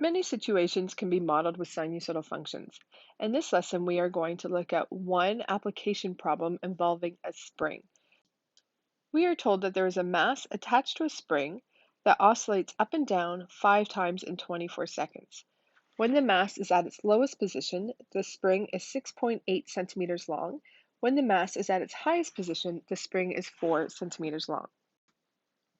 Many situations can be modeled with sinusoidal functions. In this lesson, we are going to look at one application problem involving a spring. We are told that there is a mass attached to a spring that oscillates up and down 5 times in 24 seconds. When the mass is at its lowest position, the spring is 6.8 centimeters long. When the mass is at its highest position, the spring is 4 centimeters long.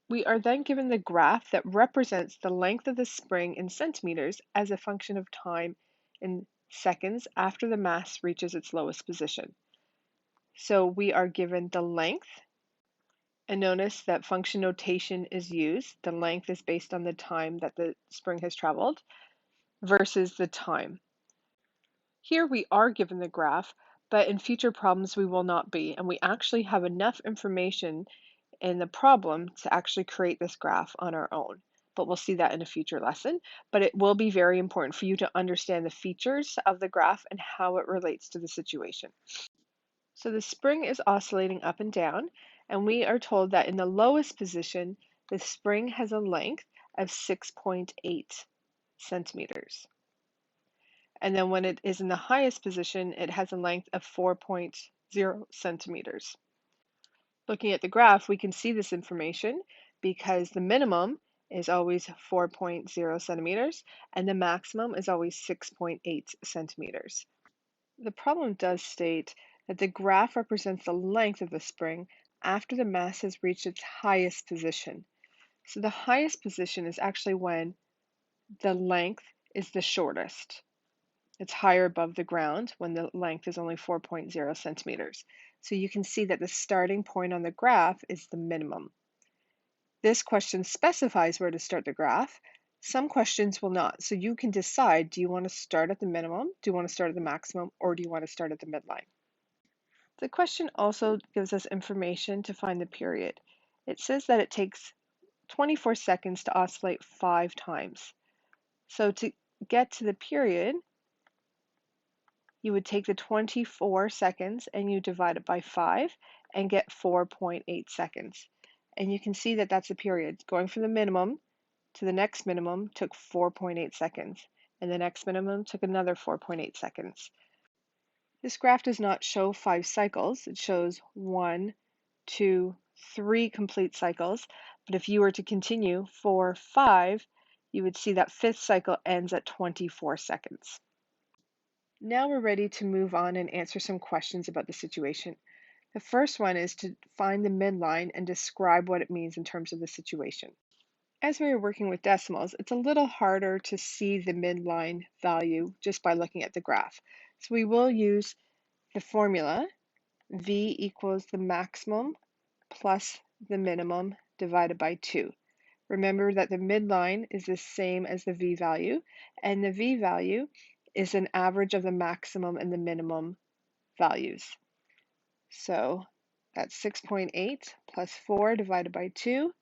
We are then given the graph that represents the length of the spring in centimeters as a function of time in seconds after the mass reaches its lowest position. So we are given the length, and notice that function notation is used. The length is based on the time that the spring has traveled versus the time. Here we are given the graph, but in future problems we will not be, and we actually have enough information in the problem to actually create this graph on our own. But we'll see that in a future lesson. But it will be very important for you to understand the features of the graph and how it relates to the situation. So the spring is oscillating up and down, and we are told that in the lowest position, the spring has a length of 6.8 centimeters. And then when it is in the highest position, it has a length of 4.0 centimeters. Looking at the graph, we can see this information because the minimum is always 4.0 centimeters and the maximum is always 6.8 centimeters. The problem does state that the graph represents the length of the spring after the mass has reached its highest position. So the highest position is actually when the length is the shortest. It's higher above the ground when the length is only 4.0 centimeters. So you can see that the starting point on the graph is the minimum. This question specifies where to start the graph. Some questions will not. So you can decide, do you want to start at the minimum, do you want to start at the maximum, or do you want to start at the midline? The question also gives us information to find the period. It says that it takes 24 seconds to oscillate 5 times. So to get to the period, you would take the 24 seconds and you divide it by 5 and get 4.8 seconds. And you can see that that's a period. Going from the minimum to the next minimum took 4.8 seconds, and the next minimum took another 4.8 seconds. This graph does not show 5 cycles. It shows 1, 2, 3 complete cycles. But if you were to continue for 5, you would see that 5th cycle ends at 24 seconds. Now we're ready to move on and answer some questions about the situation. The first one is to find the midline and describe what it means in terms of the situation. As we are working with decimals, it's a little harder to see the midline value just by looking at the graph. So we will use the formula, V equals the maximum plus the minimum divided by 2. Remember that the midline is the same as the V value, and the V value is an average of the maximum and the minimum values. So that's 6.8 plus 4 divided by 2,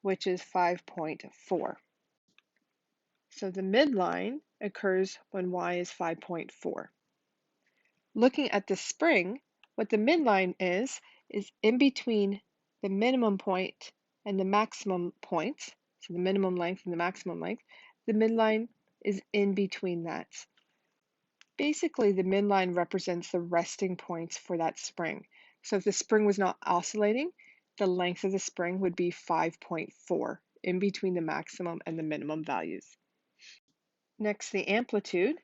which is 5.4. So the midline occurs when y is 5.4. Looking at the spring, what the midline is in between the minimum point and the maximum point, so the minimum length and the maximum length, the midline is in between that. Basically, the midline represents the resting points for that spring. So if the spring was not oscillating, the length of the spring would be 5.4 in between the maximum and the minimum values. Next, the amplitude.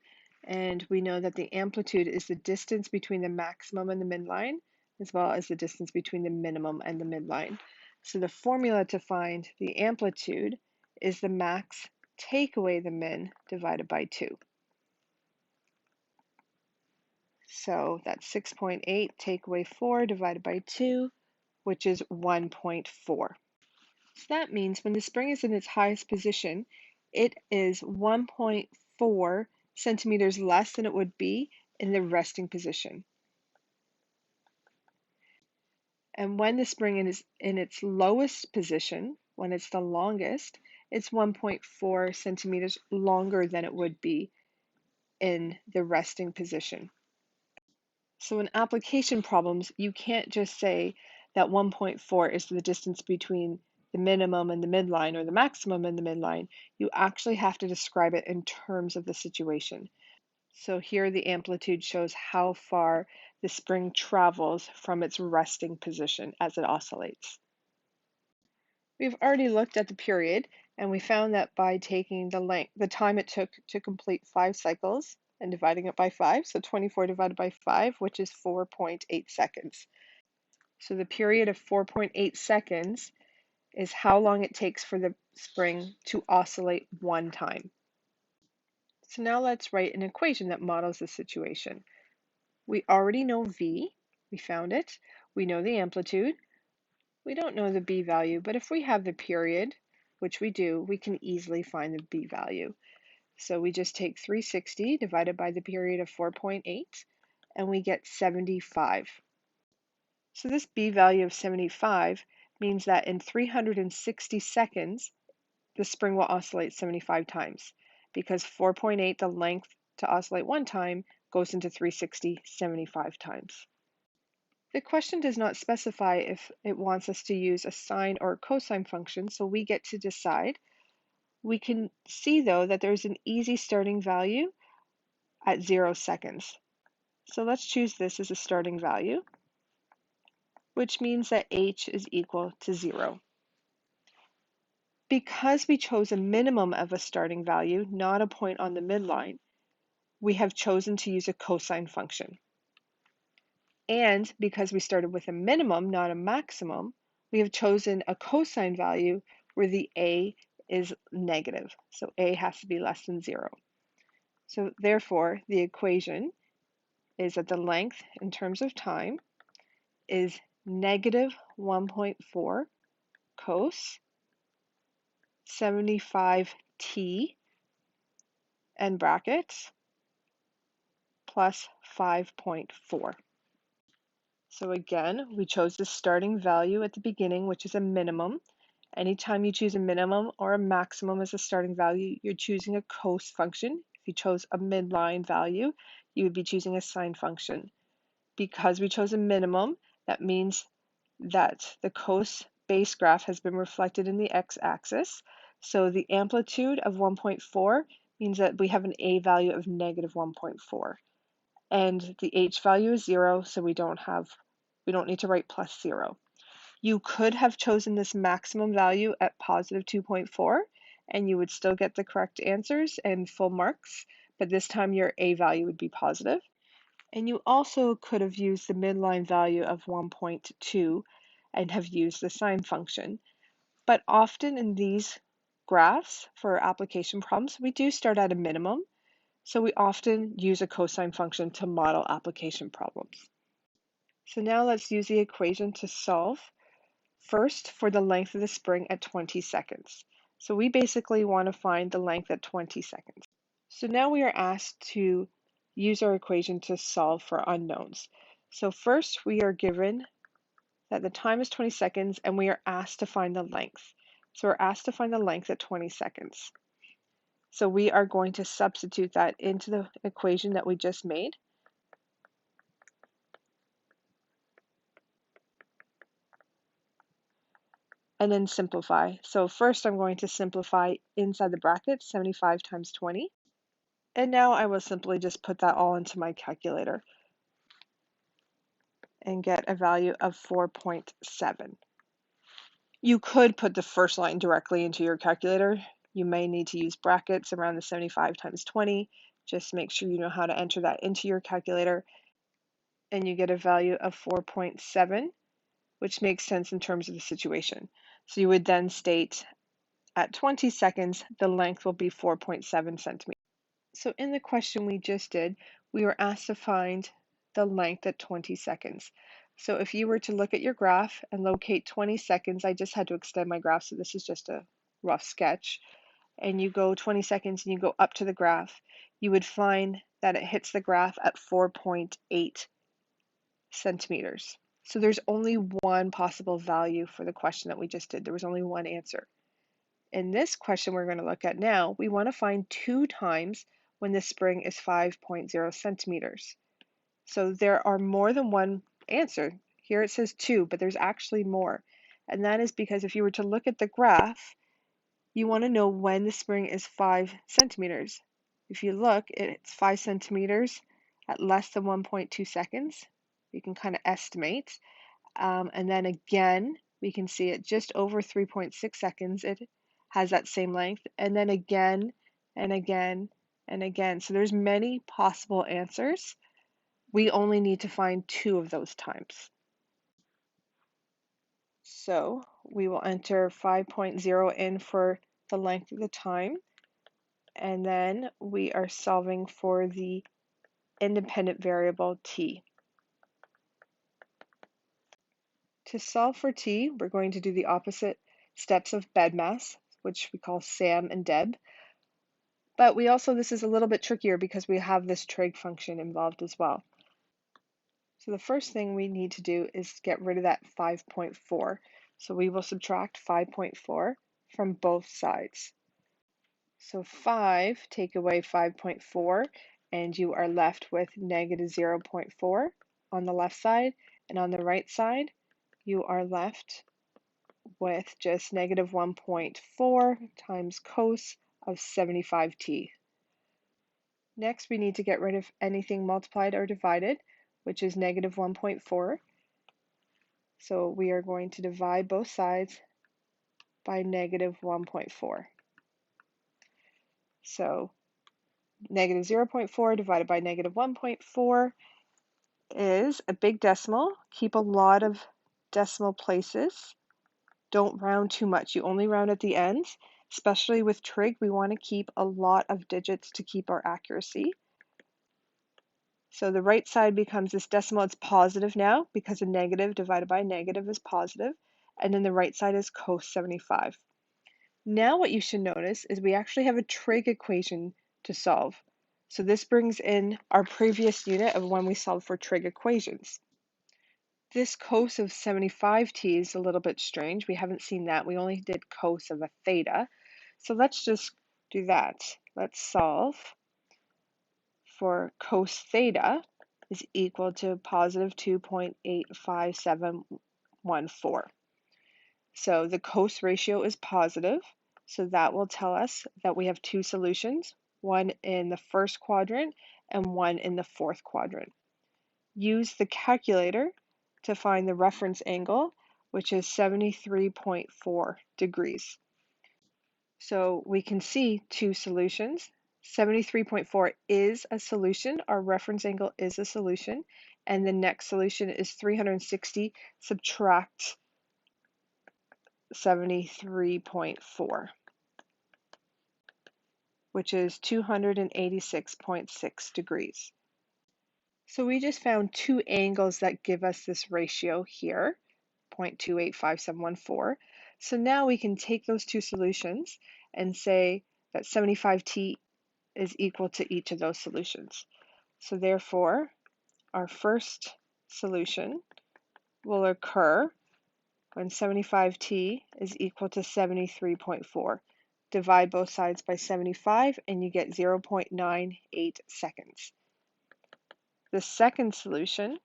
And we know that the amplitude is the distance between the maximum and the midline, as well as the distance between the minimum and the midline. So the formula to find the amplitude is the max take away the min divided by 2. So that's 6.8 take away 4 divided by 2, which is 1.4. So that means when the spring is in its highest position, it is 1.4 centimeters less than it would be in the resting position. And when the spring is in its lowest position, when it's the longest, it's 1.4 centimeters longer than it would be in the resting position. So in application problems, you can't just say that 1.4 is the distance between the minimum and the midline or the maximum and the midline. You actually have to describe it in terms of the situation. So here the amplitude shows how far the spring travels from its resting position as it oscillates. We've already looked at the period, and we found that by taking the time it took to complete 5 cycles and dividing it by 5, so 24 divided by 5, which is 4.8 seconds. So the period of 4.8 seconds is how long it takes for the spring to oscillate one time. So now let's write an equation that models the situation. We already know V, we found it. We know the amplitude. We don't know the B value, but if we have the period, which we do, we can easily find the B value. So we just take 360 divided by the period of 4.8, and we get 75. So this B value of 75 means that in 360 seconds, the spring will oscillate 75 times, because 4.8, the length to oscillate one time, goes into 360 75 times. The question does not specify if it wants us to use a sine or a cosine function, so we get to decide. We can see, though, that there's an easy starting value at 0 seconds. So let's choose this as a starting value, which means that h is equal to 0. Because we chose a minimum of a starting value, not a point on the midline, we have chosen to use a cosine function. And because we started with a minimum, not a maximum, we have chosen a cosine value where the a is negative. So a has to be less than 0. So therefore, the equation is that the length in terms of time is negative 1.4 cos 75t and brackets plus 5.4. So again, we chose the starting value at the beginning, which is a minimum. Anytime you choose a minimum or a maximum as a starting value, you're choosing a cos function. If you chose a midline value, you would be choosing a sine function. Because we chose a minimum, that means that the cos base graph has been reflected in the x-axis. So the amplitude of 1.4 means that we have an a value of negative 1.4. And the h value is 0, so we don't need to write plus 0. You could have chosen this maximum value at positive 2.4, and you would still get the correct answers and full marks, but this time your a value would be positive. And you also could have used the midline value of 1.2 and have used the sine function. But often in these graphs for application problems, we do start at a minimum, so we often use a cosine function to model application problems. So now let's use the equation to solve. First, for the length of the spring at 20 seconds. So we basically want to find the length at 20 seconds. So now we are asked to use our equation to solve for unknowns. So first, we are given that the time is 20 seconds, and we are asked to find the length. So we're asked to find the length at 20 seconds. So we are going to substitute that into the equation that we just made. And then simplify. So first I'm going to simplify inside the bracket 75 times 20. And now I will simply just put that all into my calculator and get a value of 4.7. You could put the first line directly into your calculator. You may need to use brackets around the 75 times 20. Just make sure you know how to enter that into your calculator. And you get a value of 4.7, which makes sense in terms of the situation. So you would then state at 20 seconds, the length will be 4.7 centimeters. So in the question we just did, we were asked to find the length at 20 seconds. So if you were to look at your graph and locate 20 seconds, I just had to extend my graph, so this is just a rough sketch, and you go 20 seconds and you go up to the graph, you would find that it hits the graph at 4.8 centimeters. So there's only one possible value for the question that we just did. There was only one answer. In this question we're going to look at now, we want to find 2 times when the spring is 5.0 centimeters. So there are more than one answer. Here it says 2, but there's actually more. And that is because if you were to look at the graph, you want to know when the spring is 5 centimeters. If you look, it's 5 centimeters at less than 1.2 seconds. You can kind of estimate. And then again, we can see it just over 3.6 seconds. It has that same length. And then again, and again, and again. So there's many possible answers. We only need to find 2 of those times. So we will enter 5.0 in for the length of the time. And then we are solving for the independent variable t. To solve for t, we're going to do the opposite steps of BEDMAS, which we call Sam and Deb. But this is a little bit trickier because we have this trig function involved as well. So the first thing we need to do is get rid of that 5.4. So we will subtract 5.4 from both sides. So 5, take away 5.4, and you are left with negative 0.4 on the left side, and on the right side, you are left with just negative 1.4 times cos of 75t. Next, we need to get rid of anything multiplied or divided, which is negative 1.4. So we are going to divide both sides by negative 1.4. So negative 0.4 divided by negative 1.4 is a big decimal. Keep a lot of decimal places. Don't round too much. You only round at the ends. Especially with trig, we want to keep a lot of digits to keep our accuracy. So the right side becomes this decimal. It's positive now because a negative divided by a negative is positive. And then the right side is cos 75. Now what you should notice is we actually have a trig equation to solve. So this brings in our previous unit of when we solved for trig equations. This cos of 75t is a little bit strange. We haven't seen that. We only did cos of a theta. So let's just do that. Let's solve for cos theta is equal to positive 2.85714. So the cos ratio is positive. So that will tell us that we have 2 solutions, one in the first quadrant and one in the fourth quadrant. Use the calculator to find the reference angle, which is 73.4 degrees. So we can see 2 solutions. 73.4 is a solution. Our reference angle is a solution. And the next solution is 360 subtract 73.4, which is 286.6 degrees. So we just found 2 angles that give us this ratio here, 0.285714. So now we can take those 2 solutions and say that 75t is equal to each of those solutions. So therefore, our first solution will occur when 75t is equal to 73.4. Divide both sides by 75 and you get 0.98 seconds. The second solution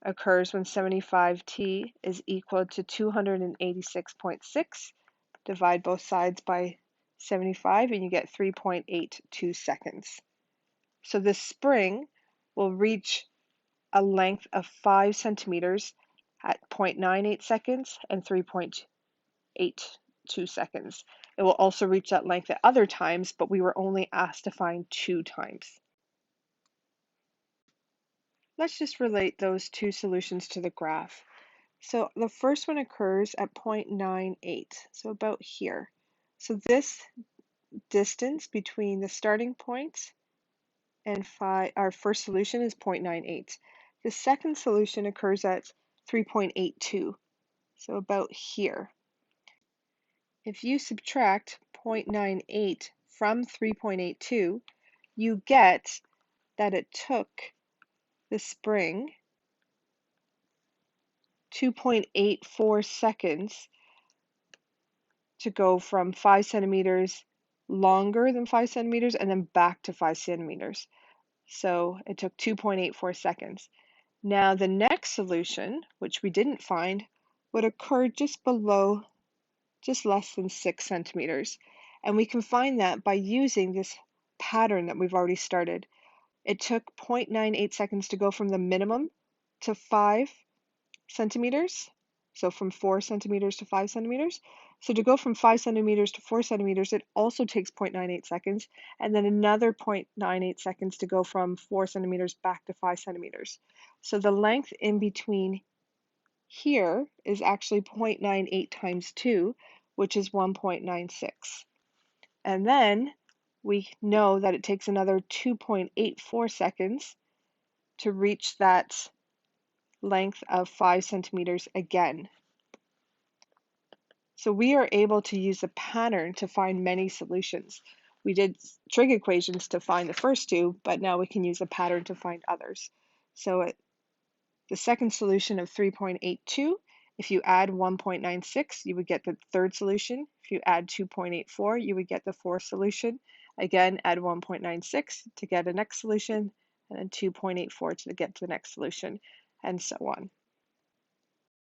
occurs when 75t is equal to 286.6. Divide both sides by 75 and you get 3.82 seconds. So the spring will reach a length of 5 centimeters at 0.98 seconds and 3.82 seconds. It will also reach that length at other times, but we were only asked to find 2 times. Let's just relate those 2 solutions to the graph. So the first one occurs at 0.98, so about here. So this distance between the starting point and our first solution is 0.98. The second solution occurs at 3.82, so about here. If you subtract 0.98 from 3.82, you get that it took the spring 2.84 seconds to go from 5 centimeters longer than 5 centimeters and then back to 5 centimeters. So it took 2.84 seconds. Now the next solution, which we didn't find, would occur just below, just less than 6 centimeters. And we can find that by using this pattern that we've already started. It took 0.98 seconds to go from the minimum to 5 centimeters. So from 4 centimeters to 5 centimeters. So to go from 5 centimeters to 4 centimeters, it also takes 0.98 seconds, and then another 0.98 seconds to go from 4 centimeters back to 5 centimeters. So the length in between here is actually 0.98 times 2, which is 1.96. And then we know that it takes another 2.84 seconds to reach that length of 5 centimeters again. So we are able to use a pattern to find many solutions. We did trig equations to find the first two, but now we can use a pattern to find others. So the second solution of 3.82, if you add 1.96, you would get the third solution. If you add 2.84, you would get the fourth solution. Again, add 1.96 to get a next solution, and then 2.84 to get to the next solution, and so on.